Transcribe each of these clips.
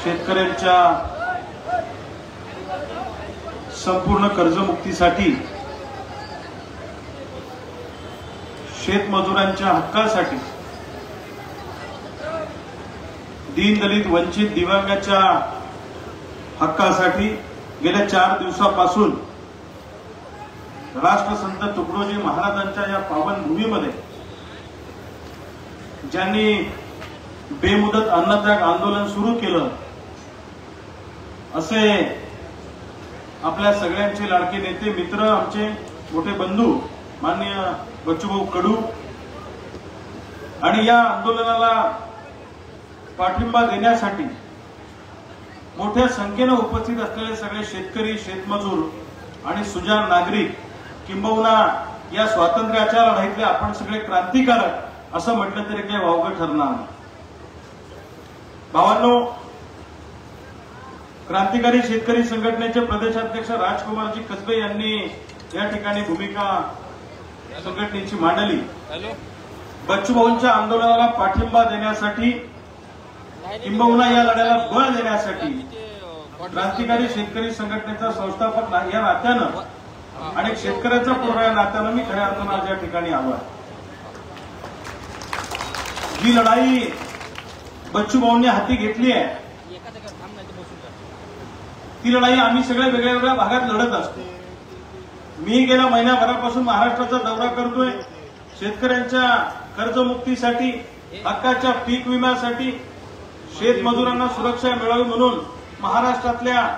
शेतकऱ्यांच्या संपूर्ण कर्जमुक्तीसाठी, शेतमजुरांच्या हक्कासाठी, दीनदलित वंचित दिव्यांगाच्या हक्कासाठी गेल्या 4 दिवसापासून राष्ट्रसंत तुकडोजी महाराजांच्या या पावन भूमीमध्ये ज्यांनी बेमुदत अन्नत्याग आंदोलन सुरू केलं, असे आपल्या सगळ्यांचे लाडके नेते, मित्र, आमचे मोठे बंधू माननीय बच्चूभाऊ कडू आणि या आंदोलनाला पाठिंबा देण्यासाठी मोठ्या संख्येने उपस्थित असलेले सगळे शेतकरी, शेतमजूर आणि सुजाण नागरिक, किंबहुना या स्वातंत्र्याच्या लढाईतले आपण सगळे क्रांतिकारक असं म्हटलं तरी काही वावगं ठरणार नाही. भावांनो, क्रांतिकारी शेतकरी संघटनेचे प्रदेशाध्यक्ष राजकुमारजी कसबे यांनी या ठिकाणी भूमिका संघटनेची मांडली. बच्चूभाऊंच्या आंदोलनाला पाठिंबा देण्यासाठी, किंबहुना या लढ्याला बळ देण्यासाठी क्रांतिकारी शेतकरी संघटनेचा संस्थापक या नात्यानं आणि शेतकऱ्याचा पुढारी या नात्यानं मी खऱ्या अर्थानं आज या ठिकाणी आलो आहे. ही लढाई बच्चूभाऊंनी हाती घेतली आहे. ती लढाई आम्ही सगळे वेगळ्या वेगळ्या भागात लढत असतो. मी गेल्या महिन्याभरापासून महाराष्ट्राचा दौरा करतोय. शेतकऱ्यांच्या कर्जमुक्तीसाठी, हक्काच्या पीक विम्यासाठी, शेतमजुरांना सुरक्षा मिळावी म्हणून महाराष्ट्रातल्या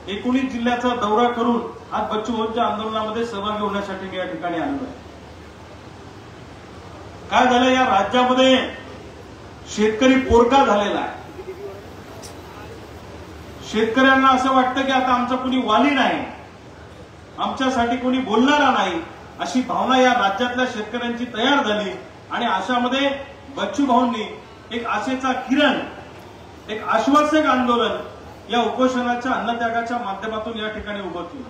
19 जिल्ह्याचा दौरा करून आज बच्चूभाऊंच्या आंदोलनामध्ये सहभागी होण्यासाठी मी या ठिकाणी आलो आहे. काय झालं, या राज्यामध्ये शेतकरी पोरका झालेला आहे. शेतकऱ्यांना असं वाटतं की आता आमचा कोणी वाली नाही, आमच्यासाठी कोणी बोलणारा नाही, अशी भावना या राज्यातल्या शेतकऱ्यांची तयार झाली. आणि अशामध्ये बच्चूभाऊंनी एक आशेचा किरण, एक आश्वासक आंदोलन या उपोषणाच्या, अन्नत्यागाच्या माध्यमातून या ठिकाणी उभं केलं.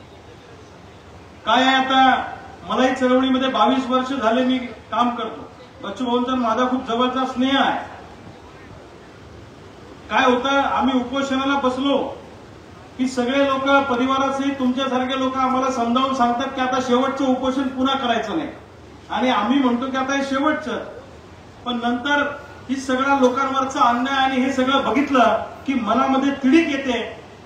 काय आहे, आता मलाही चळवळीमध्ये 22 वर्ष झाले मी काम करतो. बच्चूभाऊंचा माझा खूप जवळचा स्नेह आहे. काय होतं, आम्ही उपोषणाला बसलो की सगळे लोक, परिवाराचे तुमच्यासारखे लोक आम्हाला समजावून सांगतात की आता शेवटचं उपोषण पुन्हा करायचं नाही, आणि आम्ही म्हणतो की आता हे शेवटचं. पण नंतर ही सगळ्या लोकांवरचा अन्याय आणि हे सगळं बघितलं की मनामध्ये तिडीक येते,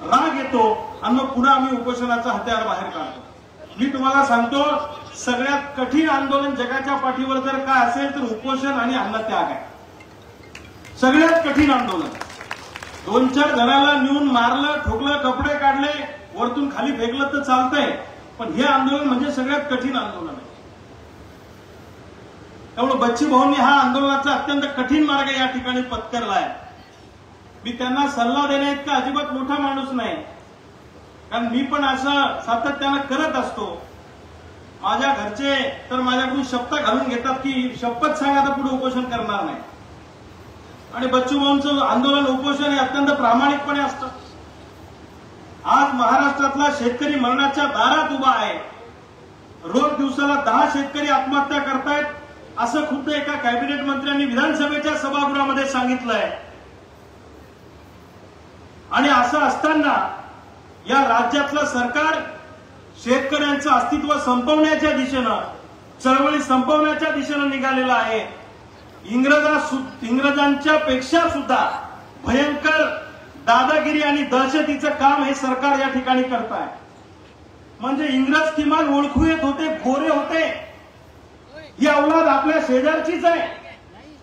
राग येतो, आणि मग पुन्हा आम्ही उपोषणाचा हत्यार बाहेर काढतो. मी तुम्हाला सांगतो, सगळ्यात कठीण आंदोलन जगाच्या पाठीवर जर काय असेल तर उपोषण आणि अन्नत्याग आहे. सगळ्यात कठीण आंदोलन. 2-4 जणांना नेऊन मारलं, ठोकलं, कपडे काढले, वरतून खाली फेकलं तर चालतंय, पण हे आंदोलन म्हणजे सगळ्यात कठीण आंदोलन आहे. त्यामुळे बच्चूभाऊंनी हा आंदोलनाचा अत्यंत कठीण मार्ग या ठिकाणी पत्करला आहे. मी त्यांना सल्ला देण्या इतका अजिबात मोठा माणूस नाही, कारण मी पण असं सातत्यानं करत असतो. माझ्या घरचे तर माझ्याकडून शपथ घालून घेतात की शपथ सांगा तर पुढे उपोषण करणार नाही. आणि बच्चूभाऊंचं आंदोलन, उपोषण हे अत्यंत प्रामाणिकपणे असतं. आज महाराष्ट्रातला शेतकरी मरणाच्या दारात उभा आहे. रोज दिवसाला 10 शेतकरी आत्महत्या करतायत, असं खुद्द एका कॅबिनेट मंत्र्यांनी विधानसभेच्या सभागृहामध्ये सांगितलंय. आणि असं असताना या राज्यातलं सरकार शेतकऱ्यांचं अस्तित्व संपवण्याच्या दिशेनं, चळवळी संपवण्याच्या दिशेनं निघालेलं आहे. इंग्रजांच्या पेक्षा सुद्धा भयंकर दादागिरी आणि दहशतीचं काम हे सरकार या ठिकाणी करत आहे. म्हणजे इंग्रज किमान ओळखू येत होते, गोरे होते. ही औलाद आपल्या शेजारचीच आहे,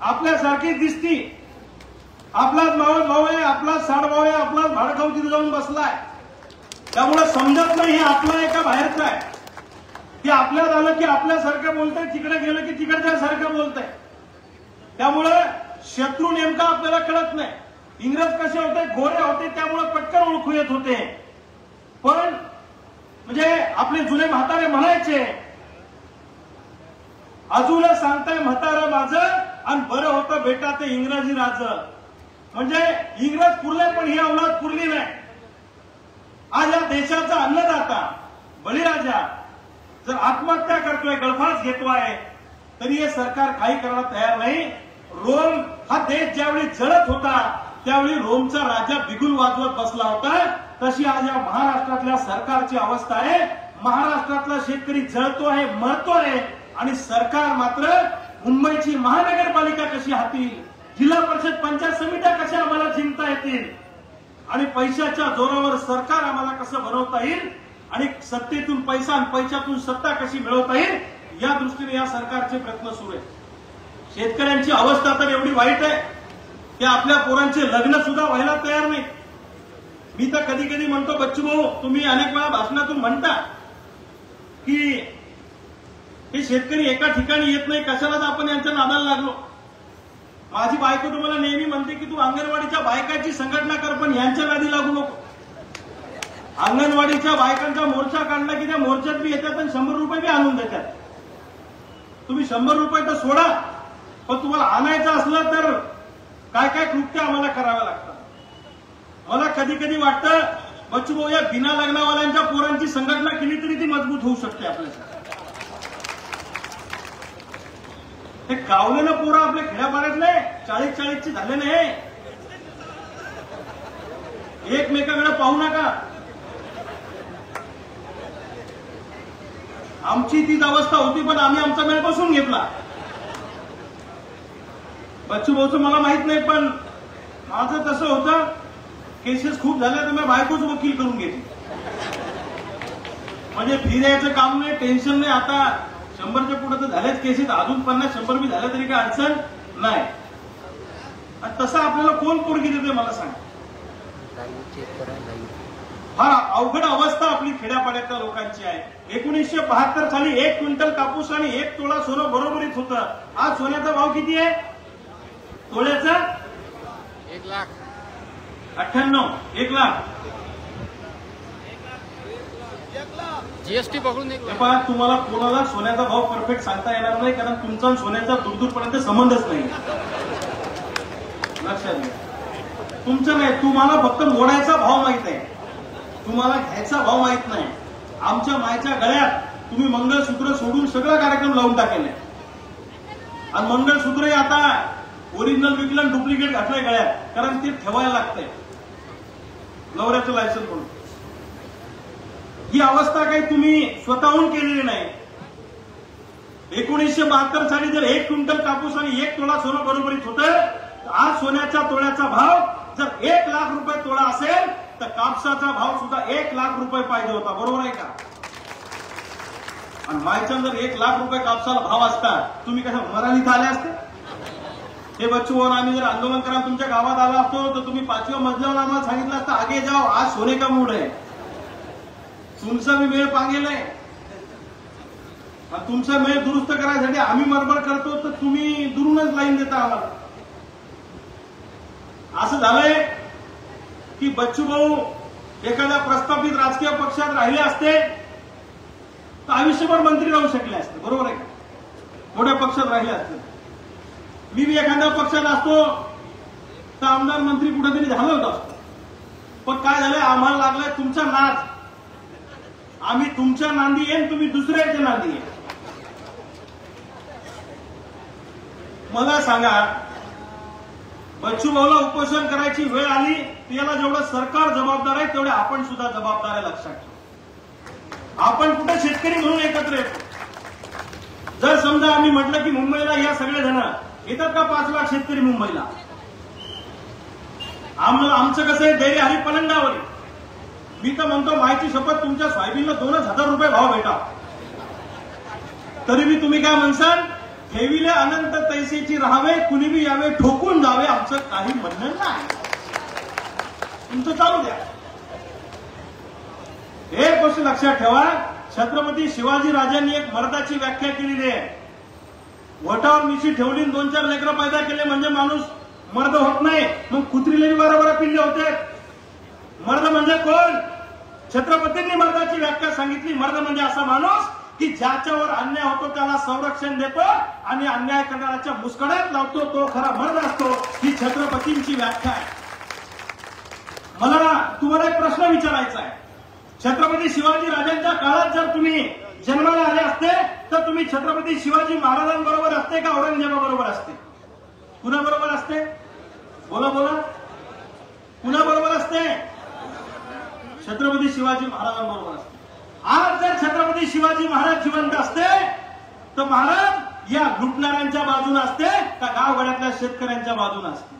आपल्यासारखीच दिसती. आपलाच मावळ भाऊ आहे, आपलाच साडभाऊ आहे, आपलाच भाडखाऊ तिथे जाऊन बसलाय. त्यामुळे समजत नाही हे आपलं आहे का बाहेरचं आहे. ते आपल्यात आलं की आपल्यासारखं बोलतंय, तिकडे गेलं की तिकडच्या सारखं बोलतंय. त्यामुळे शत्रू नेमका आपल्याला कळत नाही. इंग्रज कसे होते, गोरे होते, त्यामुळे पटकन ओळखू येत होते. पण म्हणजे आपले जुने म्हातारे म्हणायचे, अजून सांगताय म्हातारं माझं, आणि बरं होतं बेटा ते इंग्रजी राज. म्हणजे इंग्रज पुरले पण ही औलाद पुरली नाही. आज या देशाचा अन्नदाता बळीराजा जर आत्महत्या करतोय, गळफास घेतोय, तरी हे सरकार काही करायला तयार नाही. रोम हा देश ज्यावेळी जळत होता त्यावेळी रोमचा राजा बिगुल वाजवत बसला होता, तशी आज या महाराष्ट्रातल्या सरकारची अवस्था आहे. महाराष्ट्रातला शेतकरी जळतो आहे, मरतो आहे, आणि सरकार मात्र मुंबईची महानगरपालिका कशी हातील, जिल्हा परिषद पंचायत समित्या कशा आम्हाला जिंकता येतील, आणि पैशाच्या जोरावर सरकार आम्हाला कसं बनवता येईल, आणि सत्तेतून पैसा आणि पैशातून सत्ता कशी मिळवता येईल, या दृष्टीने या सरकारचे प्रयत्न सुरू आहेत. शेतकऱ्यांची अवस्था तर एवढी वाईट आहे की आपल्या पोरांचे लग्न सुद्धा व्हायला तयार नाही. मी तर कधी कधी म्हणतो, बच्चू भाऊ, तुम्ही अनेक वेळा भाषणातून म्हणता की हे शेतकरी एका ठिकाणी येत नाही, कशालाच आपण यांच्या नादाला लागलो. माझी बायको तुम्हाला नेहमी म्हणते की तू अंगणवाडीच्या बायकांची संघटना कर, पण यांच्या नादी लागू नको. अंगणवाडीच्या बायकांचा मोर्चा काढला की त्या मोर्चात बी येतात आणि 100 रुपये बी आणून देतात. तुम्ही 100 रुपये तर सोडा, पण तुम्हाला आणायचं असलं तर काय काय कृत्य आम्हाला करावं लागतं. मला कधी कधी वाटतं, बच्चू भाऊ, या बिना लग्नवाल्यांच्या पोरांची संघटना केली तरी ती मजबूत होऊ शकते आपल्यासाठी. हे गावलेलं पोरं आपल्या खेड्यापाड्यातले 40-40ची झाले नाही. एकमेकांकडे पाहू नका. आमची तीच अवस्था होती, पण आम्ही आमचा मेळ बसून घेतला. बच्चू भाऊचं मला माहित नाही, पण माझं तसं होतं, केसेस खूप झाल्या तर मी बायकोच वकील करून घेतली, म्हणजे फिरायचं काम नाही, टेन्शन नाही. आता 100च्या पुढे तर झाल्याच केसेस, अजून 50-100 बी झाल्या तरी काय अडचण नाही. तसं आपल्याला कोण पोरगी देते मला सांग. फार अवघड अवस्था आपली खेड्यापाड्यातल्या लोकांची आहे. 1972 साली 1 क्विंटल कापूस आणि 1 तोळा सोनं बरोबरीत होतं. आज सोन्याचा भाव किती आहे? तोळ्याचा 1,98,000. 1 लाख. जीएसटी पकडून तुम्हाला कोणाला सोन्याचा भाव परफेक्ट सांगता येणार नाही, कारण तुमचा सोन्याचा दूरदूरपर्यंत संबंधच नाही. लक्षात घ्या. तुमचं नाही, तुम्हाला फक्त मोडायचा भाव माहित आहे, तुम्हाला घ्यायचा भाव माहित नाही. आमच्या मायच्या गळ्यात तुम्ही मंगळसूत्र सोडून सगळं कार्यक्रम लावून टाकेले, आणि मंगळसूत्रही आता ओरिजिनल विकलं, डुप्लिकेट घातलंय गळ्यात, कारण ते ठेवायला लागतंय नवऱ्याचं लायसन्स म्हणून. ही अवस्था काही तुम्ही स्वतःहून केलेली नाही. 1972 साली जर 1 क्विंटल कापूस आणि 1 तोळा सोनं बरोबरीत होतं, तर आज सोन्याच्या तोळ्याचा भाव जर 1 लाख रुपये तोळा असेल, तर कापसाचा भाव सुद्धा 1 लाख रुपये पाहिजे होता. बरोबर आहे का? आणि मायच्या जर 1 लाख रुपये कापसाला भाव असता, तुम्ही कशा मराठीत आले असते? हे बच्चू, आम्ही जर आंदोलन करा तुमच्या गावात आला असतो, तर तुम्ही 5व्या मजल्यावर आम्हाला सांगितलं असतं, आगे जाओ, आज सोने का मूड आहे. तुमचा मी मेळ पांगेलाय, तुमचा मेळ दुरुस्त करायसाठी आम्ही मरमर करतो, तर तुम्ही दुरूनच लाईन देता आम्हाला. असं झालंय की बच्चू भाऊ एखाद्या प्रस्थापित राजकीय पक्षात राहिले असते तर आयुष्यभर मंत्री राहू शकले असते. बरोबर आहे का? मोठ्या पक्षात राहिले असते. मी बी एखाद्या पक्षात असतो तर आमदार मंत्री कुठेतरी झालं होतं असतो. पण काय झालं, आम्हाला लागलाय तुमचा नाद. आम्ही तुमच्या नांदी येईन, तुम्ही दुसऱ्याच्या नांदी येईन. मला सांगा, बच्चू भाऊला उपोषण करायची वेळ आली, त्याला जेवढं सरकार जबाबदार आहे तेवढे आपण सुद्धा जबाबदार आहे. लक्षात ठेवा. आपण कुठे शेतकरी म्हणून एकत्र येतो. जर समजा आम्ही म्हटलं की मुंबईला या सगळे जण येतात का, 5 लाख शेतकरी मुंबईला, आमचं कसं आहे, दैर्य हरी पलंगावर. मी तर म्हणतो, मायची शपथ, तुमच्या सोयाबीनला 2,000 रुपये भाव भेटा, तरी मी तुम्ही काय म्हणसाल, ठेविले अनंत तैसेची राहावे, कुणी बी यावे ठोकून जावे, आमचं काही म्हणणं नाही. तुमचं चालू द्या. एक गोष्ट लक्षात ठेवा, छत्रपती शिवाजी राजांनी एक मर्दाची व्याख्या केलेली आहे. वटावर मिशी ठेवली, 2-4 लेकरं पैदा केले म्हणजे माणूस मर्द होत नाही. मग कुत्रीले बरोबर पिल्ले होते. मर्द म्हणजे कोण? छत्रपतींनी मर्दाची व्याख्या सांगितली. मर्द म्हणजे असा माणूस की ज्याच्यावर अन्याय होतो त्याला संरक्षण देतो आणि अन्याय करणाऱ्याच्या मुस्कड्यात लावतो, तो खरा मर्द असतो. ही छत्रपतींची व्याख्या आहे. मला तुम्हाला एक प्रश्न विचारायचा आहे. छत्रपती शिवाजी राजांच्या काळात जर तुम्ही जन्माला आले असते तर तुम्ही छत्रपती शिवाजी महाराजांबरोबर असते का औरंगजेबाबरोबर असते? कुणाबरोबर असते? बोला बोला. छत्रपती शिवाजी महाराजांबरोबर असते. आज जर छत्रपती शिवाजी महाराज जिवंत असते तर महाराज या लुटणाऱ्यांच्या बाजूने असते का गावगाड्यातल्या शेतकऱ्यांच्या बाजूने असते?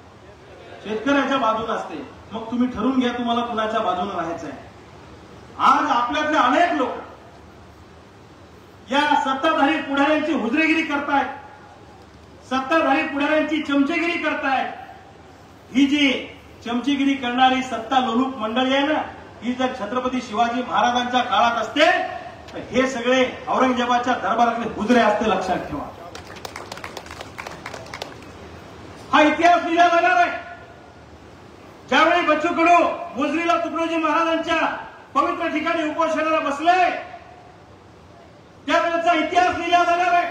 शेतकऱ्याच्या बाजूने असते. मग तुम्ही ठरवून घ्या तुम्हाला कुणाच्या बाजूने राहायचंय. आज आपल्यातले अनेक लोक या सत्ताधारी पुढाऱ्यांची हुजरेगिरी करतायत, सत्ताधारी पुढाऱ्यांची चमचेगिरी करतायत. ही जी चमचेगिरी करणारी सत्ता लोलूप मंडळी आहे ना, ही जर छत्रपती शिवाजी महाराजांच्या काळात असते तर हे सगळे औरंगजेबाच्या दरबारातले हुजरे असते. लक्षात ठेवा, हा इतिहास लिहिला जाणार आहे. ज्यावेळी बच्चू कडू मोजरीला तुकडोजी महाराजांच्या पवित्र ठिकाणी उपोषणाला बसले त्यावेळेचा इतिहास लिहिला जाणार आहे.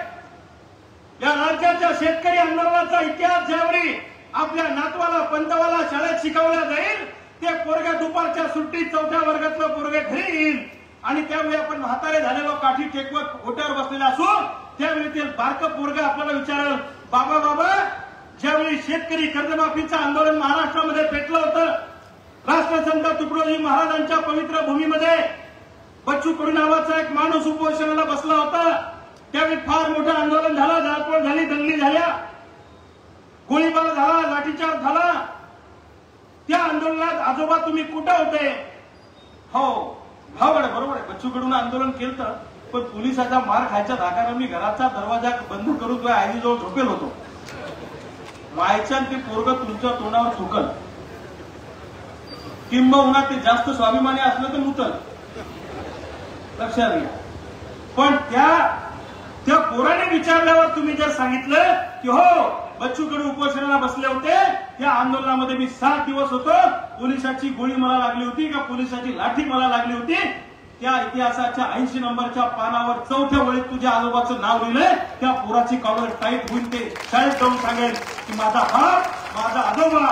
या राज्याच्या शेतकरी आंदोलनाचा इतिहास ज्यावेळी आपल्या नातवाला पंतवाला शाळेत शिकवला जाईल, ते पोरगा दुपारच्या सुट्टीत 4थ्या वर्गातलं पोरगे घरी येईल आणि त्यावेळी आपण म्हातारे झालेलो काठी टेकवत ओट्यावर बसलेला असू, त्यावेळी ते बारकं पोरगा आपल्याला विचारेल, बाबा बाबा ज्यावेळी शेतकरी कर्जमाफीचं आंदोलन महाराष्ट्रामध्ये पेटलं होतं, राष्ट्रसंत तुकडोजी महाराजांच्या पवित्र भूमीमध्ये बच्चू कडू नावाचा एक माणूस उपोषणाला बसला होता. त्यावेळी फार मोठं आंदोलन झालं, जाळपोळ झाली, दंगली झाल्या, गोळीबार झाला, लाठीचार्ज झाला. त्या आंदोलनात आजोबा तुम्ही कुठे होते? हो भावगड बरोबर आहे, बच्चू कडून आंदोलन केलं पण पोलिसाचा मार खायच्या धाकाने मी घराचा दरवाजा बंद करून तुझ्या आईजवळ झोपेल होतो. व्हायच्या ते पोरग तुमच्या तोंडावर थुकल, किंबहुना ते जास्त स्वाभिमानी असलं तर मुतल. लक्षात घ्या. पण त्या पोराने विचारल्यावर तुम्ही जर सांगितलं की हो बच्चू कडू उपोषणाला बसले होते, त्या आंदोलनामध्ये मी 7 दिवस होतो, पोलिसाची गोळी मला लागली होती का पोलिसाची लाठी मला लागली होती, त्या इतिहासाच्या 80 नंबरच्या पानावर 4थ्या वेळेत तुझ्या आजोबाचं नाव लिहिलंय, त्या पोराची कॉलर टाईट होईल. ते शाळेत जाऊन सांगेल की माझा बाप माझा आजोबा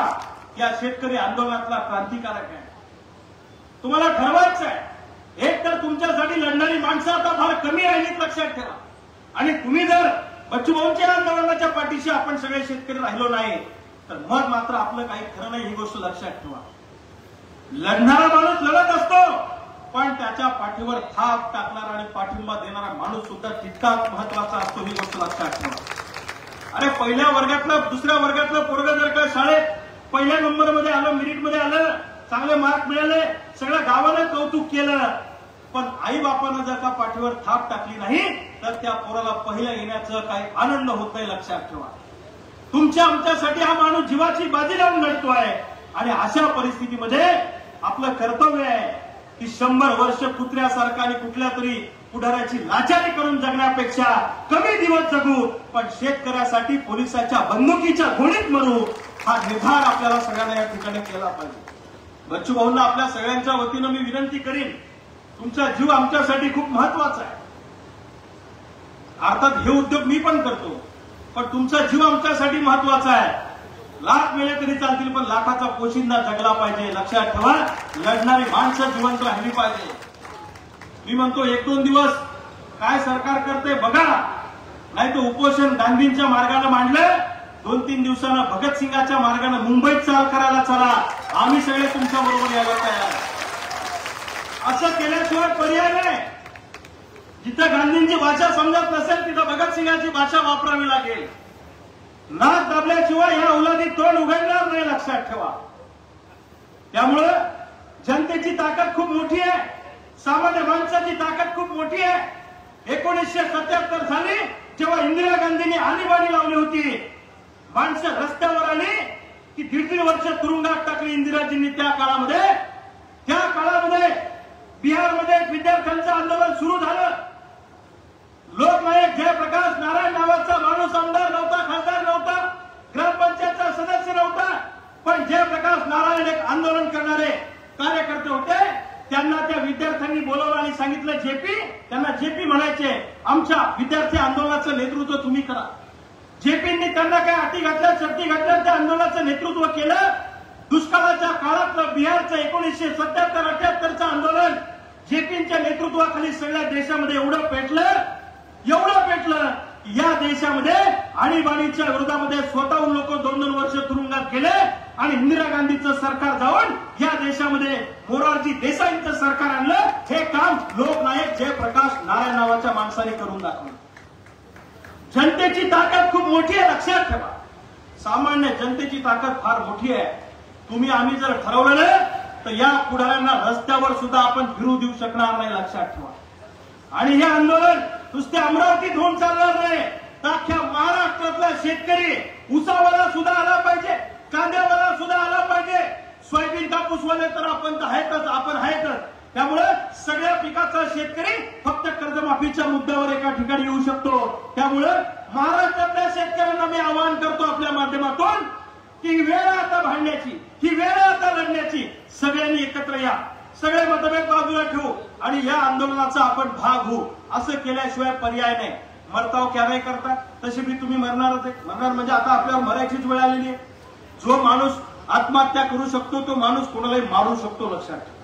या शेतकरी आंदोलनातला क्रांतिकारक आहे. तुम्हाला ठरवायचं आहे. एक तर तुमच्यासाठी लढणारी माणसं आता फार कमी राहिलीत, लक्षात ठेवा. आणि तुम्ही जर बच्चूभाऊंच्या आंदोलनाच्या पाठीशी आपण सगळे शेतकरी राहिलो नाही तर मग मात्र आपलं काही खरं नाही. ही गोष्ट लक्षात ठेवा. लढणारा माणूस लढत असतो पण त्याच्या पाठीवर थाप टाकणारा आणि पाठिंबा देणारा माणूस सुद्धा तितकाच महत्वाचा असतो. ही गोष्ट लक्षात ठेवा. अरे पहिल्या वर्गातलं दुसऱ्या वर्गातलं पोरगं जर का शाळेत पहिल्या नंबरमध्ये आलं, मेरिटमध्ये आलं, चांगले मार्क मिळाले, सगळ्या गावानं कौतुक केलं, पण आई बापानं जर का पाठीवर थाप टाकली नाही तर त्या पोराला पहिल्या येण्याचं काही आनंद होत नाही. लक्षात ठेवा. तुमच्या आमच्यासाठी हा माणूस जीवाची बाजी लावून लढतोय आणि अशा परिस्थितीमध्ये आपलं कर्तव्य आहे की 100 वर्ष कुत्र्यासारखा आणि कुठल्या तरी पुढाऱ्याची लाचारी करून जगण्यापेक्षा कमी दिवस जगू पण शेतकऱ्यासाठी पोलिसाच्या बंदुकीच्या गोळीत मरू, हा निर्धार आपल्याला सगळ्यांना या ठिकाणी केला पाहिजे. बच्चू भाऊंना आपल्या सगळ्यांच्या वतीनं मी विनंती करीन, तुमचा जीव आमच्यासाठी खूप महत्वाचा आहे. अर्थात हे उद्योग मी पण करतो पण तुमचा जीव आमच्यासाठी महत्वाचा आहे. लाख मिळले तरी चालतील पण लाखाचा पोशिंदा जगला पाहिजे. लक्षात ठेवा. लढणारी माणसं जिवंत राहिली पाहिजे. मी म्हणतो 1-2 दिवस काय सरकार करते बघा, नाही तर उपोषण गांधींच्या मार्गाने मांडलं, 2-3 दिवसांना भगतसिंगाच्या मार्गाने मुंबईत चाल करायला चला, आम्ही सगळे तुमच्या बरोबर यायला तयार. असं केल्याशिवाय पर्याय नाही. जिथं गांधींची भाषा समजत नसेल तिथं भगतसिंगाची भाषा वापरावी लागेल. नाक दाबल्याशिवाय या औलादी तोंड उघडणार नाही. लक्षात ठेवा. त्यामुळं जनतेची ताकद खूप मोठी आहे, सामान्य माणसाची ताकद खूप मोठी आहे. 1977 साली जेव्हा इंदिरा गांधींनी आणीबाणी लावली होती, माणसं रस्त्यावर आली की 1.5 वर्ष तुरुंगात टाकली इंदिराजींनी. त्या काळामध्ये बिहारमध्ये विद्यार्थ्यांचं आंदोलन सुरू झालं. लोकनायक जयप्रकाश नारायण नावाचा माणूस आमदार नव्हता, खासदार नव्हता, ग्रामपंचायतचा सदस्य नव्हता, पण जयप्रकाश नारायण एक आंदोलन करणारे कार्यकर्ते होते. त्यांना त्या विद्यार्थ्यांनी बोलवलं आणि सांगितलं जेपी, त्यांना जेपी म्हणायचे, आमच्या विद्यार्थी आंदोलनाचं नेतृत्व तुम्ही करा. जेपींनी त्यांना काय अटी घातल्या, शर्ती घातल्या, त्या आंदोलनाचं नेतृत्व केलं. दुष्काळाच्या काळातलं बिहारचं 1977-78चं आंदोलन जेपींच्या नेतृत्वाखाली सगळ्या देशामध्ये एवढं पेटलं या देशामध्ये आणीबाणीच्या विरोधामध्ये स्वतःहून लोक 2-2 वर्ष तुरुंगात गेले आणि इंदिरा गांधीचं सरकार जाऊन या देशात प्रदेशामध्ये मोरारजी देसाईंचं सरकार आणलं. हे काम लोकनायक जयप्रकाश नारायण नावाच्या माणसाने करून दाखवलं. जनतेची ताकद खूप मोठी आहे, लक्षात ठेवा. सामान्य जनतेची ताकद फार मोठी आहे. तुम्ही आम्ही जर ठरवलं ना तर या पुढाऱ्यांना रस्त्यावर सुद्धा आपण फिरू देऊ शकणार नाही, लक्षात ठेवा. आणि हे आंदोलन नुसते अमरावतीत होऊन चालणार नाही. अख्ख्या महाराष्ट्रातला शेतकरी ऊसावाला सुद्धा आला पाहिजे, कांद्यावाला सुद्धा आला पाहिजे, सोयाबीन कापूसवाले तर आपण आहेतच. त्यामुळे सगळ्या पिकाचा शेतकरी फक्त कर्जमाफीच्या मुद्द्यावर एका ठिकाणी येऊ शकतो. त्यामुळे महाराष्ट्रातल्या शेतकऱ्यांना मी आवाहन करतो आपल्या माध्यमातून की वेळ आता भांडण्याची, ही वेळ आता लढण्याची. सगळ्यांनी एकत्र या, सगळे मतभेद बाजूला ठेवू आणि या आंदोलनाचा आपण भाग होऊ. असं केल्याशिवाय पर्याय नाही. मरताव क्या नाही करता, तशी बी तुम्ही मरणारच आहे. मरणार म्हणजे आता आपल्यावर मरायचीच वेळ आलेली आहे. जो माणूस आत्महत्या करू शकतो तो माणूस कोणालाही मारू शकतो, लक्षात ठेवा.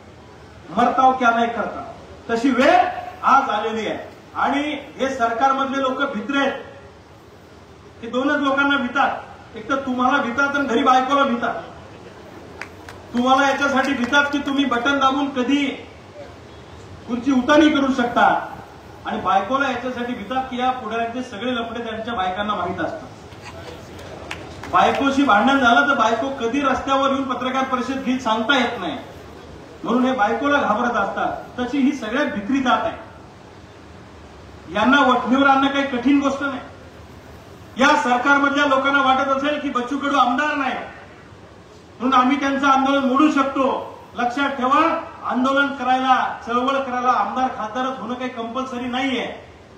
मरताव क्या नाही करता, तशी वेळ आज आलेली आहे. आणि हे सरकारमधले लोक भित्रे आहेत. हे दोनच लोकांना भितात. एक तर तुम्हाला भितात आणि घरी बायकोला भितात. तुम्हाला याच्यासाठी भितात की तुम्ही बटन दाबून कधी खुर्ची उतानी करू शकता, आणि बायकोला याच्यासाठी भितात की या पुढाऱ्यांचे सगळे लफडे त्यांच्या बायकांना माहीत असतात. बायकोशी भांडण झालं तर बायको कधी रस्त्यावर येऊन पत्रकार परिषद घेत सांगता येत नाही, म्हणून हे बायकोला घाबरत असतात. तशी ही सगळ्यात भित्री जात आहे. यांना वठणीवर आणणं काही कठीण गोष्ट नाही. या सरकारमधल्या लोकांना वाटत असेल की बच्चू कडू आमदार नाही म्हणून आम्ही त्यांचं आंदोलन मोडू शकतो. लक्षात ठेवा, आंदोलन करायला, चळवळ करायला आमदार खासदारच होणं काही कंपल्सरी नाहीये.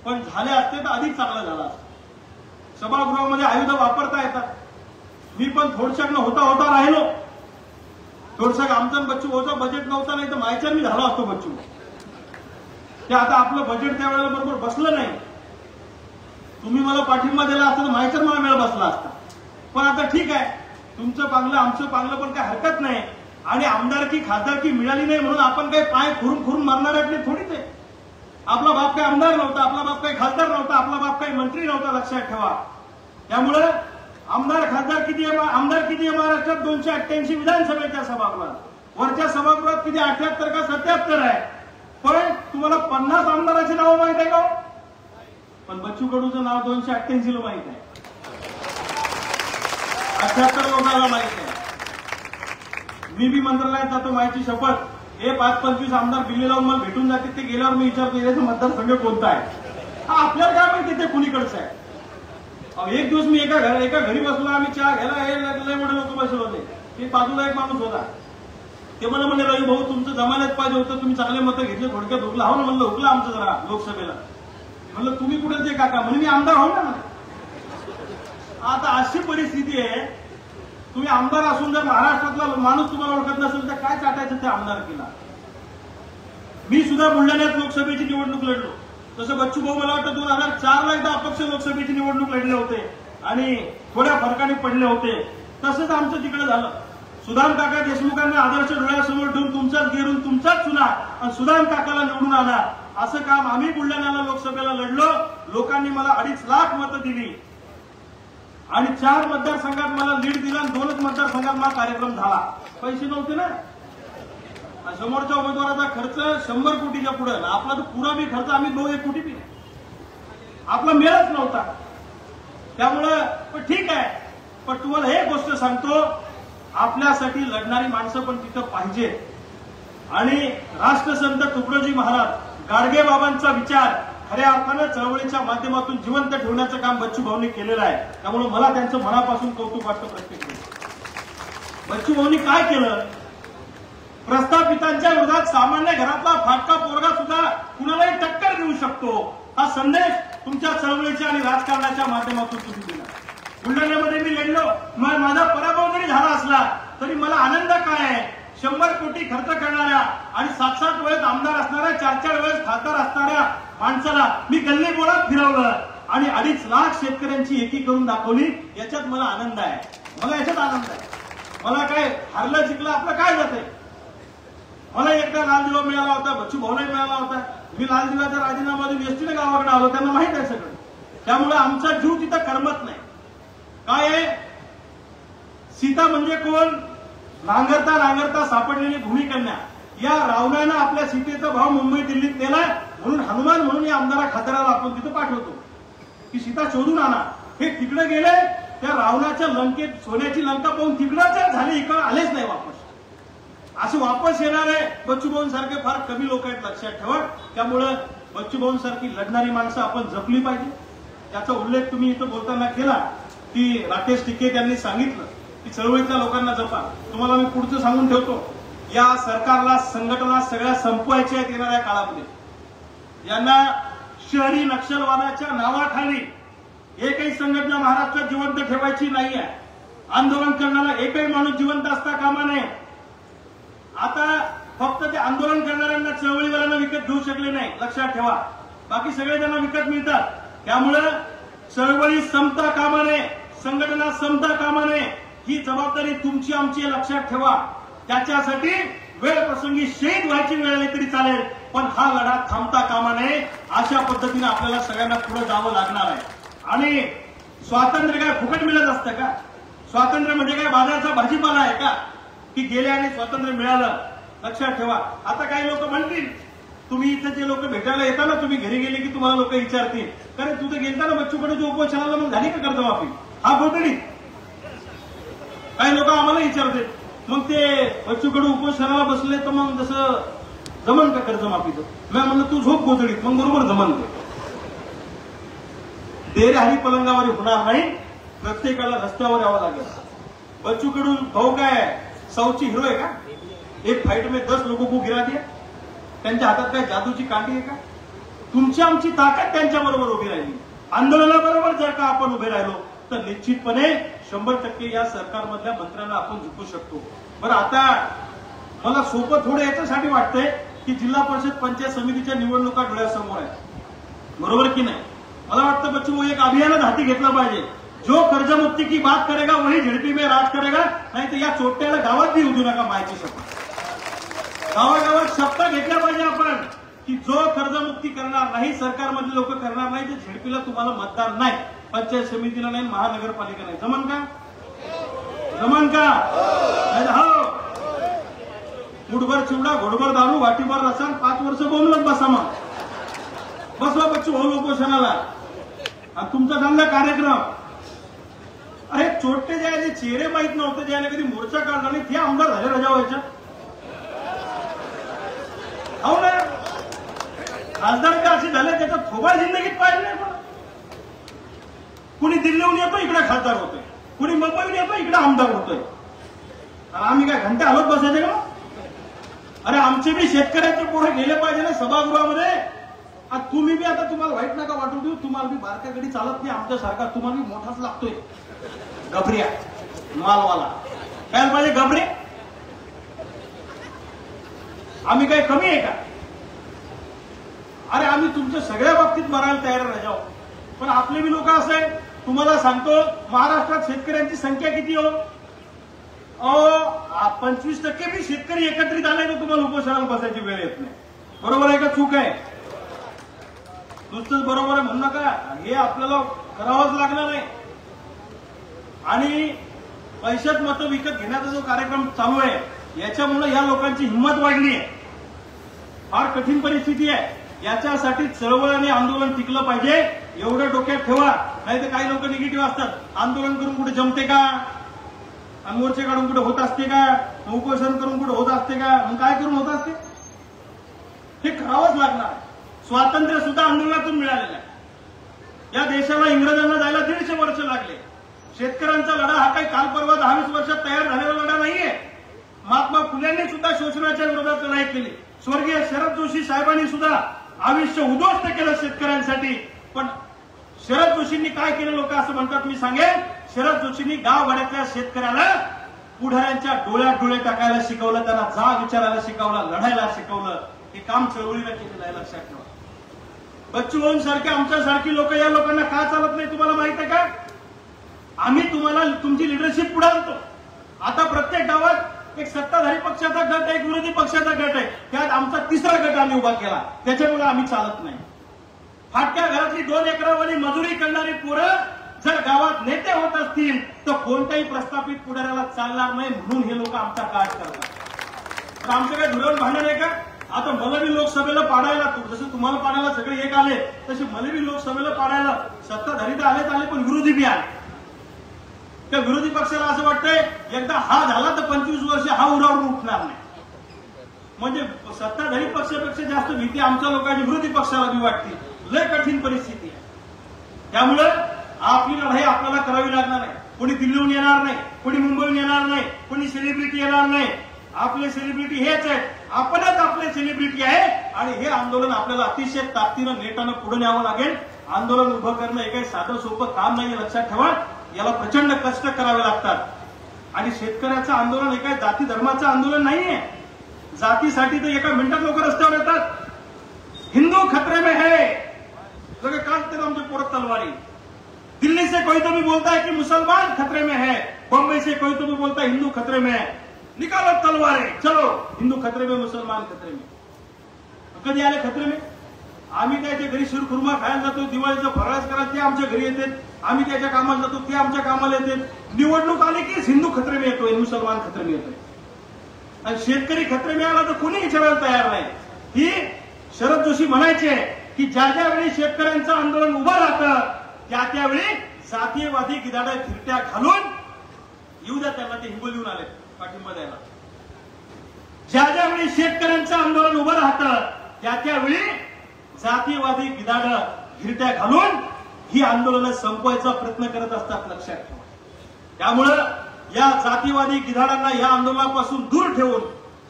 पण झाले असते तर अधिक चांगलं झालं असतं. सभागृहामध्ये आयुध वापरता येतात. मी पण थोडशाक होता राहिलो. थोडशाक आमचं बच्चू भाऊचं बजेट नव्हतं, नाही तर मायच्या मी झालो असतो बच्चू. ते आता आपलं बजेट त्यावेळेला बरोबर बसलं नाही. तुम्ही मला पाठिंबा दिला असता तर मायच्या मला वेळ बसला असता. पण आता ठीक आहे, तुमचं पांगलं आमचं पांगलं पण काही हरकत नाही. आणि आमदारकी खासदारकी मिळाली नाही म्हणून आपण काही पाय खुरून मारणाऱ्यातले थोडीच आहे. आपला बाप काही आमदार नव्हता, आपला बाप काही खासदार नव्हता, आपला बाप काही मंत्री नव्हता, लक्षात ठेवा. त्यामुळे आमदार खासदार किती आहे, आमदार किती आहे महाराष्ट्रात? 288 विधानसभेच्या सभागृहात. वरच्या सभागृहात किती 78 का 77 आहे. पण तुम्हाला 50 आमदाराची नावं माहित आहे का? पण बच्चू कडूचं नाव 288 ला माहित आहे, 78 लोकांना माहित आहे. मी बी मंत्रालयात जातो, माहिती शपथ. हे 5-25 आमदार दिल्ली लावून मला भेटून जाते. ते गेल्यावर मी विचारतो याचा मतदारसंघ कोणता आहे. हा आपल्याला काय माहिती ते कुणीकडचं आहे. एक दिवस मी एका घरी बसलो, आम्ही चहा घ्यायला, हे लय मोठे लोक बसले होते. ते बाजूला एक माणूस होता. ते मला म्हणले रवी भाऊ तुमचं जमान्यात पाहिजे होतं, तुम्ही चांगले मतं घेतले, थोडक्यात हुकला. हो ना म्हणलं, हुकला आमचं जरा लोकसभेला. म्हणलं तुम्ही कुठे ते काका म्हणजे मी आमदार हो ना. आता अशी परिस्थिती आहे, तुम्ही आमदार असून जर महाराष्ट्रातला माणूस तुम्हाला ओळखत नसेल तर काय चाटायचं त्या आमदारकीला. मी सुद्धा बुलढाण्यात लोकसभेची निवडणूक लढलो. तसं बच्चू भाऊ मला वाटतं 2004 ला एकदा अपक्ष लोकसभेची निवडणूक लढले होते आणि थोड्या फरकाने पडले होते. तसंच आमचं तिकडे झालं. सुदाम काका देशमुखांना आदर्श डोळ्यासमोर ठेवून तुमचाच गिरून तुमचाच चुना आणि सुदाम काकाला निवडून आणा, असं काम आम्ही बुलढाण्याला लोकसभेला लढलो. लोकांनी मला 2.5 लाख मतं दिली आणि 4 मतदारसंघात मला लीड दिला आणि 2च मतदारसंघात मला कार्यक्रम झाला. पैसे नव्हते ना. समोरच्या उमेदवाराचा खर्च 100 कोटीच्या पुढे, आपला तर पुरा बी खर्च आम्ही 1 कोटी बी आपला मिळत नव्हता. त्यामुळं पण ठीक आहे. पण तुम्हाला हे गोष्ट सांगतो, आपल्यासाठी लढणारी माणसं पण तिथं पाहिजे. आणि राष्ट्रसंत तुकडोजी महाराज गाडगे बाबांचा विचार खऱ्या अर्थानं चळवळीच्या माध्यमातून जिवंत ठेवण्याचं काम बच्चू भाऊंनी केलेलं आहे. त्यामुळे मला त्यांचं मनापासून कौतुक वाटतं प्रत्येक वेळी. बच्चू भाऊंनी काय केलं, प्रस्थापितांच्या विरोधात सामान्य घरातला फाटका पोरगा सुद्धा कुणालाही टक्कर देऊ शकतो, हा संदेश तुमच्या चळवळीच्या आणि राजकारणाच्या माध्यमातून तुम्ही दिला. बुलढाण्यामध्ये मी लढलो, माझा पराभव जरी झाला असला तरी मला आनंद काय आहे, 100 कोटी खर्च करणाऱ्या आणि 7-7 वेळेस आमदार असणाऱ्या, 4-4 वेळेस खासदार असणाऱ्या माणसाला मी गल्ली बोळात फिरवलं आणि 2.5 लाख शेतकऱ्यांची एकी करून दाखवली. याच्यात मला आनंद आहे. मला याच्यात आनंद आहे. मला काय हारलं जिंकलं आपलं काय जातंय. मला एकदा लाल दिवा मिळाला होता, बच्चू भाऊलाही मिळाला होता. मी लाल दिव्याचा राजीनामा देऊन एसटीने गावाकडे आलो, त्यांना माहित आहे सगळं. त्यामुळे आमचा जीव तिथं करमत नाही. काय आहे, सीता म्हणजे कोण, नांगरता नांगरता सापडलेली भूमिकन्या या रावणानं आपल्या सीतेचा भाव मुंबई दिल्लीत नेलाय, म्हणून हनुमान म्हणून या आमदारा खासदाराला आपण तिथं पाठवतो की सीता शोधून आणा. हे तिकडे गेले, त्या रावणाच्या लंकेत सोन्याची लंका पाहून तिकडच झाले, इकडे आलेच नाही वापस. असे वापस येणारे बच्चू भाऊ सारखे फार कमी लोक आहेत, लक्षात ठेवा. त्यामुळे बच्चू भाऊ सारखी लढणारी माणसं आपण जपली पाहिजे. त्याचा उल्लेख तुम्ही इथं बोलताना केला की राकेश टिकेत यांनी सांगितलं की चळवळीतल्या लोकांना जपा. तुम्हाला मी पुढचं सांगून ठेवतो, या सरकारला संघटना सगळ्या संपवायच्या आहेत येणाऱ्या काळामध्ये. यांना शहरी नक्षलवादाच्या नावाखाली एकही संघटना महाराष्ट्रात जिवंत ठेवायची नाहीये. आंदोलन करणारा एकही माणूस जिवंत असता कामा नये. आता फक्त ते आंदोलन करणाऱ्यांना चळवळीवाल्यांना विकत घेऊ शकले नाही, लक्षात ठेवा. बाकी सगळे त्यांना विकत मिळतात. त्यामुळे चळवळी संपता कामा नये, संघटना संपता कामा नये. ही जबाबदारी तुमची आमची लक्षात ठेवा. त्याच्यासाठी वेळ प्रसंगी शहीद व्हायची वेळ आली तरी चालेल, पण हा लढा थांबता कामा नये. अशा पद्धतीने आपल्याला सगळ्यांना पुढे जावं लागणार आहे. आणि स्वातंत्र्य काय फुकट मिळत असतं का? स्वातंत्र्य म्हणजे काय बाजाराचा भाजीपाला आहे का की गेले आणि स्वातंत्र्य मिळालं? लक्षात ठेवा. आता काही लोक म्हणतील, तुम्ही इथं जे लोक भेटायला येता ना, तुम्ही घरी गेले की तुम्हाला लोक विचारतील, कारण तू तर गेलता ना बच्चूकडे जो उपोषणाला, मग झाली का कर्जमाफी? हा बोलतडी काही लोक आम्हाला विचारते, मग ते बच्चूकडे उपोषणाला बसले तर मग जसं जमन का कर्जमाफीचं? मी म्हणलं तू झोप गोधडीत, मग बरोबर जमन. देर हरी पलंगावर होणार नाही, प्रत्येकाला रस्त्यावर यावं लागेल. बच्चू कडू भाऊ काय सौची हिरो आहे का? एक फाइट में 10 लोगों को गिरा दिया. त्यांच्या हातात काय जादूची काठी आहे का? तुमची आमची ताकद त्यांच्या बरोबर उभी राहिली. आंदोलनाबरोबर जर का आपण उभे राहिलो तर निश्चितपणे 100% या सरकारमधल्या मंत्र्यांना आपण जिंकू शकतो. बरं, आता मला सोपं थोडं याच्यासाठी वाटतंय की जिल्हा परिषद पंचायत समितीच्या निवडणुका डोळ्यासमोर आहेत, बरोबर की नाही? मला वाटतं बच्चू भाऊ एक अभियानच हाती घेतलं पाहिजे. जो कर्जमुक्ती की बात करेगा वही झडपी में राज करेगा. नाही तर या चोट्याला गावात बी उधू नका मायची शपथ. गावागावात शपथ घेतल्या पाहिजे आपण की जो कर्जमुक्ती करणार नाही, सरकारमधले लोक करणार नाही, ते झेडपीला तुम्हाला मतदान नाही, पंचायत समितीला नाही, महानगरपालिका नाही. जमन का? जमन का? हो. मुठभर चिवडा, घोडभर दारू, वाटीभर रसायन, 5 वर्ष बोंबलत बसा. मग बसवा बच्चू भाऊ उपोषणाला आणि तुमचा चांगला कार्यक्रम. अरे चोट्टे जे चेहरे माहित नव्हते, ज्याने कधी मोर्चा काढला नाही, ते आमदार झाले रजा व्हायच्या. हो ना, खासदार का असे झाले त्याचा थोबाड जिंदगीत पाहिजे नाही. पण कुणी दिल्लीहून येतो इकडे खासदार होतोय, कुणी मुंबईहून येतो इकडे आमदार होतोय. आम्ही काय घंटे हलत बसायचे का? अरे आमचे बी शेतकऱ्याचे पोरं गेले पाहिजे ना सभागृहामध्ये. तुम्ही बी आता तुम्हाला वाईट नका वाटू देऊ, तुम्हाला बी बारक्या गडी चालत नाही आमच्यासारखा, तुम्हाला बी मोठाच लागतोय गबऱ्या मालवाला. काय पाहिजे गबरे? आम्ही काय कमी आहे का? अरे आम्ही तुमच्या सगळ्या बाबतीत मरायला तयार राहायचो, पण आपले बी लोक असं आहे. तुम्हाला सांगतो, महाराष्ट्रात शेतकऱ्यांची संख्या किती हो? 25% बी शेतकरी एकत्रित आले तर तुम्हाला उपोषणाला बसायची वेळ येत नाही. बरोबर आहे का चूक आहे? नुसतंच बरोबर आहे म्हणू नका, हे आपल्याला करावंच लागणार आहे. आणि पैशात मतं विकत घेण्याचा जो कार्यक्रम चालू आहे, याच्यामुळे या लोकांची हिंमत वाढली आहे. फार कठीण परिस्थिती आहे. याच्यासाठी चळवळ आणि आंदोलन टिकलं पाहिजे, एवढं डोक्यात ठेवा. नाही तर काही लोक निगेटिव्ह असतात. आंदोलन करून कुठे जमते का? मोर्चे काढून कुठे होत असते का? उपोषण करून कुठे होत असते का? मग काय करून होत असते? हे करावंच लागणार. स्वातंत्र्य सुद्धा आंदोलनातून मिळालेलं आहे. या देशाला इंग्रजांना जायला 150 वर्ष लागले. शेतकऱ्यांचा लढा हा काही काल परवा 10-20 वर्षात तयार झालेला लढा नाहीये. महात्मा फुलेंनी सुद्धा शोषणाच्या विरोधात लढाई केली. स्वर्गीय शरद जोशी साहेबांनी सुद्धा आयुष्य उद्ध्वस्त केलं शेतकऱ्यांसाठी. पण शरद जोशींनी काय केलं? लोक असं म्हणतात, मी सांगेन, शरद जोशींनी गाववाड्यातल्या शेतकऱ्याला पुढाऱ्यांच्या डोळ्यात डोळे टाकायला शिकवलं, त्यांना जाग विचारायला शिकवलं, लढायला शिकवलं. हे काम चळवळीला केलेलं आहे, लक्षात ठेवा. बच्चू भाऊ सारखे आमच्यासारखी लोक या लोकांना का चालत नाही तुम्हाला माहित आहे का? आम्ही तुम्हाला तुमची लिडरशिप पुढे आणतो. आता प्रत्येक गावात एक सत्ताधारी पक्षाचा गट, एक विरोधी पक्षाचा गट आहे. त्यात आमचा 3रा गट आम्ही उभा केला. त्याच्यामुळे आम्ही चालत नाही. फाटक्या घरातली 2 एकरावाली मजुरी करणारी पोरं जर गावात नेते होत असतील तर कोणत्याही प्रस्थापित पुढाऱ्याला चालणार नाही, म्हणून हे लोक आमचा काळ करतात. तर आमचं काय धुरण भांडण आहे का? आता मला बी लोकसभेला पाडायला, जसं तुम्हाला पाडायला सगळे एक आले तसे मला बी लोकसभेला पाडायला सत्ताधारी तर आले पण विरोधी बी आले. त्या विरोधी पक्षाला असं वाटतंय एकदा हा झाला तर 25 वर्ष हा उरावरून उठणार नाही. म्हणजे सत्ताधारी पक्षापेक्षा जास्त भीती आमच्या लोकांची विरोधी पक्षाला बी वाटते. लय कठीण परिस्थिती आहे. त्यामुळं आपली लढाई आपल्याला करावी लागणार नाही. कोणी दिल्लीहून येणार नाही, कोणी मुंबईहून येणार नाही, कोणी सेलिब्रिटी येणार नाही. आपले सेलिब्रिटी हेच आहेत, आपणच आपले सेलिब्रिटी आहे. आणि हे आंदोलन आपल्याला अतिशय ताकदीनं नेटानं पुढे न्यावं लागेल. आंदोलन उभं करणं हे काही साधं सोपं काम नाही, लक्षात ठेवा. याला प्रचंड कष्ट करावे लागतात. आणि शेतकऱ्याचं आंदोलन हे काही जाती धर्माचं आंदोलन नाहीये. जातीसाठी तर एका मिनिटात लोक रस्त्यावर येतात. हिंदू खतरे में है, लगे काढते आमचे पोरत तलवारी. दिल्ली से कोई तो भी बोलता है कि मुसलमान खतरे में है, बम्बई से कोई तो भी बोलता है हिंदू खतरे में है. निकालो तलवारें, चलो हिंदू खतरे में, मुसलमान खतरे में. कधी आले खतरे में? आम्ही त्याच्या घरी शिरखुर्मा खायला जातो, दिवाळीचं फराळ करा ते आमच्या घरी येतात. आम्ही त्याच्या कामाला जातो ते आमच्या कामाला येतात. निवडणूक आली की हिंदू खतरे में येतोय, मुसलमान खतरे में येतोय. आणि शेतकरी खतरे में आला तर कोणी विचारायला तयार नाही. ही शरद जोशी म्हणायचे की ज्या ज्या वेळी शेतकऱ्यांचं आंदोलन उभं राहतं त्या त्यावेळी जातीयवादी गिधाडा फिरत्या घालून येऊ द्या त्यांना, ते हिंगोलीहून आले पाठिंबा द्यायला. ज्या ज्या वेळी शेतकऱ्यांचं आंदोलन उभं राहतं त्या त्यावेळी जातीयवादी गिधाड हिरट्या घालून ही आंदोलनं संपवायचा प्रयत्न करत असतात, लक्षात ठेवा. त्यामुळं या जातीवादी गिधाडांना या आंदोलनापासून दूर ठेवून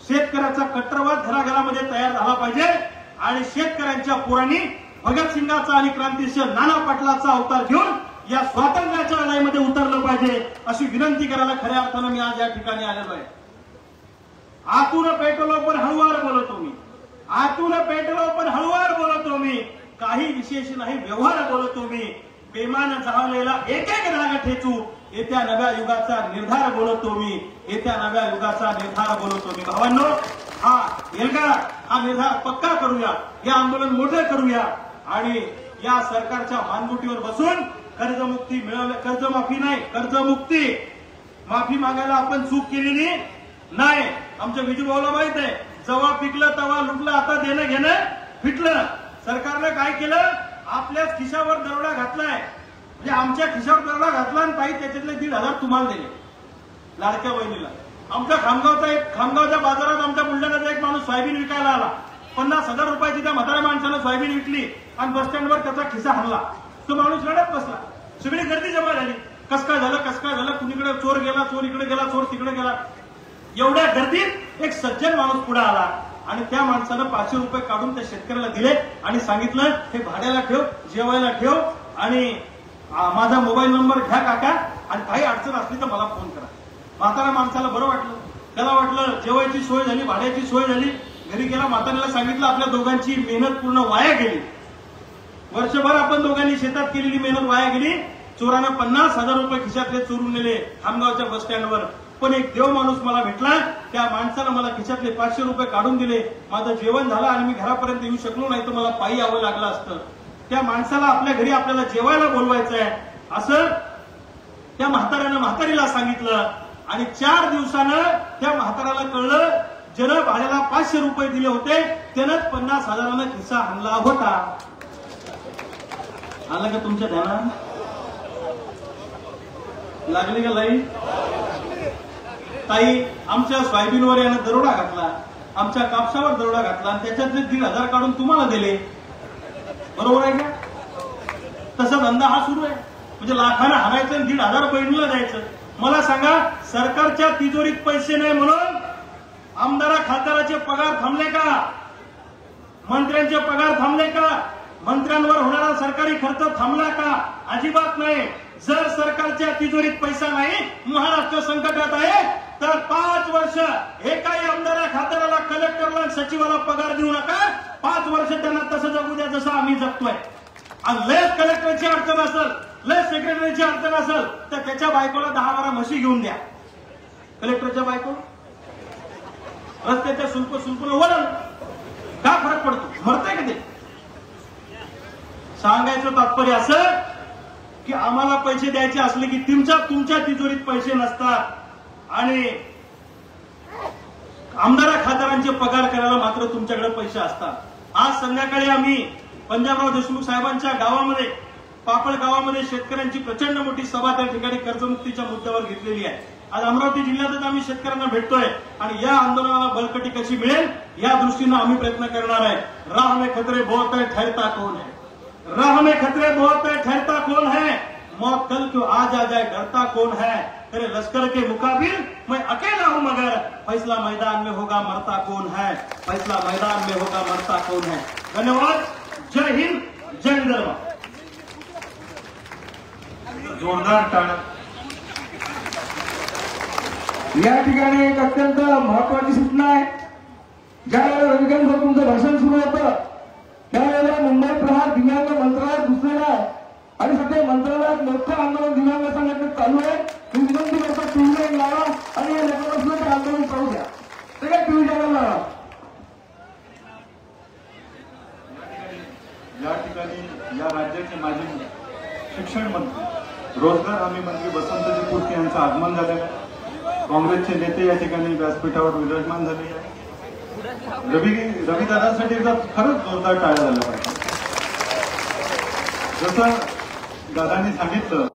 शेतकऱ्याचा कट्टरवाद घराघरामध्ये तयार झाला पाहिजे. आणि शेतकऱ्यांच्या पोरांनी भगतसिंगाचा आणि क्रांतिसिंह नाना पाटलाचा अवतार घेऊन या स्वातंत्र्याच्या लढाईमध्ये उतरलं पाहिजे, अशी विनंती करायला खऱ्या अर्थानं मी आज या ठिकाणी आलेलो आहे. आतून पेटलो पण हळूवार बोलतो मी, आतून पेटलो पण हळूवार बोलतो मी, काही विशेष नाही व्यवहार बोलतो मी, बेमान जहालेला एक एक राग ठेचू, येत्या नव्या युगाचा निर्धार बोलतो मी, येत्या नव्या युगाचा निर्धार बोलतो मी. भावांनो, हा निर्धार पक्का करूया, हे आंदोलन मोठे करूया. आणि या सरकारच्या मानगुटीवर बसून कर्जमुक्ती मिळवल्या, कर्जमाफी नाही, कर्जमुक्ती, माफी मागायला आपण चूक केलेली नाही. आमच्या विजूभाऊला माहित आहे, जेव्हा पिकलं तेव्हा लुटलं, आता देणं घेणं फिटलं. सरकारने काय केलं, आपल्याच खिशावर दरोडा घातलाय. म्हणजे आमच्या खिशावर दरोडा घातला आणि ताई त्याच्यातले 1,500 तुम्हाला दिले लाडक्या बहिणीला. आमच्या खामगावच्या बाजारात आमच्या बुलढाण्याचा एक माणूस सोयाबीन विकायला आला. 50,000 रुपयाची त्या म्हाताऱ्या माणसानं सोयाबीन विकली आणि बस स्टँडवर त्याचा खिसा हरला. तो माणूस रडत बसला. सगळी गर्दी जमा झाली. कस काय झालं, कुणीकडे चोर गेला, चोर इकडे गेला, चोर तिकडे गेला. एवढ्या गर्दीत एक सज्जन माणूस पुढे आला आणि त्या माणसानं 500 रुपये काढून त्या शेतकऱ्याला दिले आणि सांगितलं, हे भाड्याला ठेव, जेवायला ठेव आणि माझा मोबाईल नंबर घ्या काका, आणि काही अडचण असली तर मला फोन करा. म्हाताऱ्या माणसाला बरं वाटलं. त्याला वाटलं जेवायची सोय झाली, भाड्याची सोय झाली. घरी गेला, म्हाताऱ्याला सांगितलं आपल्या दोघांची मेहनत पूर्ण वाया गेली. वर्षभर आपण दोघांनी शेतात केलेली मेहनत वाया गेली. चोरानं 50,000 रुपये खिशातले चोरून नेले खामगावच्या बस स्टँडवर. पण एक देव माणूस मला भेटला, त्या माणसानं मला खिशातले 500 रुपये काढून दिले. माझं जेवण झालं आणि मी घरापर्यंत येऊ शकलो नाही तर मला पायी यावं लागलं असतं. त्या माणसाला आपल्या घरी आपल्याला जेवायला बोलवायचं आहे असं त्या म्हातारीला सांगितलं. आणि 4 दिवसानं त्या म्हाताऱ्याला कळलं, ज्यानं भाड्याला 500 रुपये दिले होते त्यानंच 50,000 खिस्सा आणला होता. आलं का तुमच्या ध्यानात? लागली का लाई? ताई, आमच्या सोयाबीनवर यानं दरोडा घातला, आमच्या कापसावर दरोडा घातला आणि त्याच्यातले 1,500 काढून तुम्हाला दिले. बरोबर आहे का? तसा धंदा हा सुरू आहे. म्हणजे लाखानं हाणायचं आणि 1,500 बहिणीला द्यायचं. मला सांगा, सरकारच्या तिजोरीत पैसे नाही म्हणून आमदारा खासदाराचे पगार थांबले का? मंत्र्यांचे पगार थांबले का? मंत्र्यांवर होणारा सरकारी खर्च थांबला का? अजिबात नाही. जर सरकारच्या तिजोरीत पैसा नाही, महाराष्ट्र संकटात आहे, तर 5 वर्ष एकाही आमदारा खासदाराला, कलेक्टरला, सचिवाला पगार देऊ नका. 5 वर्ष त्यांना तसं जगू द्या जसं आम्ही जगतोय. आणि लयच कलेक्टरची अडचण असेल, लयच सेक्रेटरीची अडचण असेल तर त्याच्या बायकोला 10-12 म्हशी घेऊन द्या. कलेक्टरच्या बायको रस्त्याच्या सुलपूला वळण का फरक पडतो? मरतंय का ते? सांगायचं तात्पर्य असं की आम्हाला पैसे द्यायचे असले की तुमच्या तिजोरीत पैसे नसतात आणि आमदार खासदारांचे पगार करायला मात्र तुमच्याकडे पैसे असतात। आज संध्याकाळी आम्ही पंजाबराव देशमुख साहेबांच्या गावामध्ये पापड गावामध्ये शेतकऱ्यांची प्रचंड मोठी सभा त्या ठिकाणी कर्जमुक्तीच्या मुद्द्यावर घेतलेली आहे। आज अमरावती जिल्ह्यातच आम्ही शेतकऱ्यांना भेटतोय आणि या आंदोलनाला बळकटी कशी मिळेल या दृष्टीनं आम्ही प्रयत्न करणार आहे। राह में खतरे बहुत है, ठहरता कौन है? राह में खतरे बहुत है, ठहरता कौन है? मौत कल क्यों आज आ जाए, डरता कौन है? तेरे लश्कर के मुकाबिल मैं अकेला हूं मगर फैसला मैदान में होगा, मरता कौन है? फैसला मैदान में होगा, मरता कौन है? धन्यवाद। जय हिंद, जय विदर्भ। जोरदार टाळ्या। या ठिकाणी एक अत्यंत महत्वाची सूचना आहे। ज्यावेळेला रविकांत सर तुमचं भाषण सुरू होतं त्यावेळेला मुंबई प्रहार दिव्यांग मंत्रालयात घुसलेला आहे आणि सध्या मंत्रालयात मोठं आंदोलन दिव्यांग संघटनेत चालू आहे। मी विनंती करतो टीव्ही लावा आणि हे लोकांना ते आंदोलन चालू द्या। सगळ्या टीव्ही चॅनल लावा। या ठिकाणी या राज्याचे माजी शिक्षण मंत्री रोजगार हमी मंत्री वसंतजी पुरके यांचं आगमन झालेलं आहे। काँग्रेसचे नेते या ठिकाणी व्यासपीठावर विराजमान झाले आहे। रविदादांसाठी खरंच जोरदार टाळ्या झाल्या पाहिजे। जसं दादांनी सांगितलं